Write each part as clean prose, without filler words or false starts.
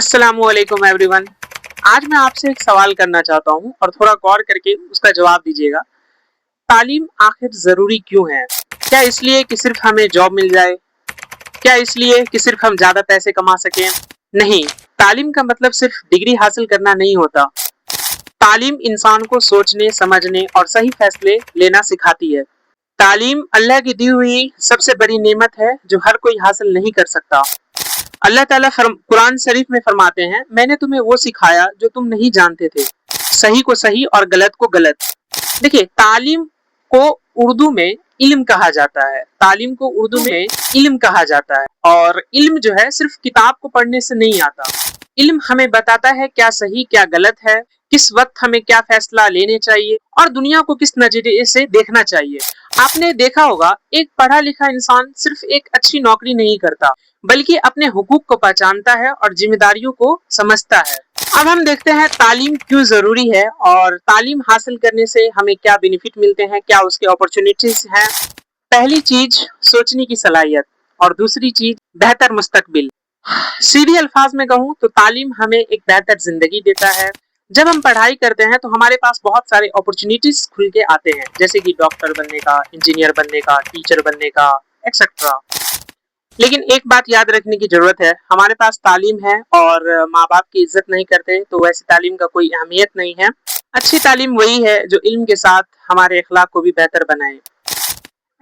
अस्सलामुअलैकुम एवरीवन। आज मैं आपसे एक सवाल करना चाहता हूँ और थोड़ा गौर करके उसका जवाब दीजिएगा। तालीम आखिर जरूरी क्यों है? क्या इसलिए कि सिर्फ हमें जॉब मिल जाए? क्या इसलिए कि सिर्फ हम ज्यादा पैसे कमा सकें? नहीं, तालीम का मतलब सिर्फ डिग्री हासिल करना नहीं होता। तालीम इंसान को सोचने, समझने और सही फैसले लेना सिखाती है। तालीम अल्लाह की दी हुई सबसे बड़ी नेमत है जो हर कोई हासिल नहीं कर सकता। अल्लाह ताला कुरान शरीफ में फरमाते हैं, मैंने तुम्हें वो सिखाया जो तुम नहीं जानते थे, सही को सही और गलत को गलत। देखिए, तालीम को उर्दू में इल्म कहा जाता है। तालीम को उर्दू में इल्म कहा जाता है और इल्म जो है सिर्फ किताब को पढ़ने से नहीं आता। इल्म हमें बताता है क्या सही क्या गलत है, किस वक्त हमें क्या फैसला लेने चाहिए और दुनिया को किस नजरिए से देखना चाहिए। आपने देखा होगा, एक पढ़ा लिखा इंसान सिर्फ एक अच्छी नौकरी नहीं करता बल्कि अपने हुकूक को पहचानता है और जिम्मेदारियों को समझता है। अब हम देखते हैं तालीम क्यों जरूरी है और तालीम हासिल करने से हमें क्या बेनिफिट मिलते हैं, क्या उसके अपॉर्चुनिटीज हैं। पहली चीज सोचने की सलाहियत और दूसरी चीज बेहतर मुस्तकबिल। सीधे अल्फाज में कहूँ तो तालीम हमें एक बेहतर जिंदगी देता है। जब हम पढ़ाई करते हैं तो हमारे पास बहुत सारे अपॉर्चुनिटीज खुल के आते हैं, जैसे कि डॉक्टर बनने का, इंजीनियर बनने का, टीचर बनने का, एक्सेट्रा। लेकिन एक बात याद रखने की जरूरत है, हमारे पास तालीम है और माँ बाप की इज्जत नहीं करते तो वैसी तालीम का कोई अहमियत नहीं है। अच्छी तालीम वही है जो इल्म के साथ हमारे अखलाक को भी बेहतर बनाए।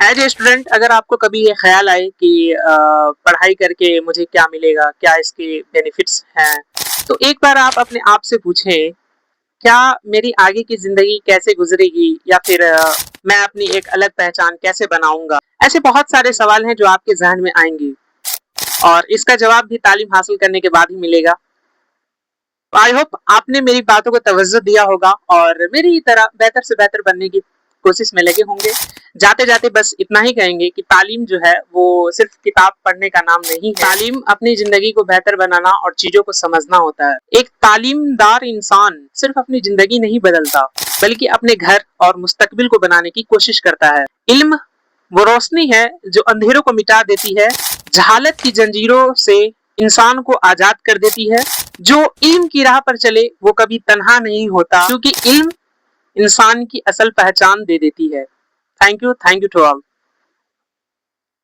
एज ए स्टूडेंट, अगर आपको कभी ये ख्याल आए कि पढ़ाई करके मुझे क्या मिलेगा, क्या इसके बेनिफिट्स हैं, तो एक बार आप अपने आप से पूछें, क्या मेरी आगे की जिंदगी कैसे गुजरेगी या फिर मैं अपनी एक अलग पहचान कैसे बनाऊंगा। ऐसे बहुत सारे सवाल हैं जो आपके जहन में आएंगे और इसका जवाब भी तालीम हासिल करने के बाद ही मिलेगा। आई होप आपने मेरी बातों को तवज्जो दिया होगा और मेरी तरह बेहतर से बेहतर बनने की कोशिश में लगे होंगे। जाते जाते बस इतना ही कहेंगे कि तालीम जो है वो सिर्फ किताब पढ़ने का नाम नहीं है। तालीम अपनी जिंदगी को बेहतर बनाना और चीजों को समझना होता है। एक तालीमदार इंसान सिर्फ अपनी जिंदगी नहीं बदलता बल्कि अपने घर और मुस्तकबिल को बनाने की कोशिश करता है। इल्म वो रोशनी है जो अंधेरों को मिटा देती है, जहालत की जंजीरों से इंसान को आजाद कर देती है। जो इल्म की राह पर चले वो कभी तन्हा नहीं होता, क्योंकि इल्म इंसान की असल पहचान दे देती है। Thank you to all.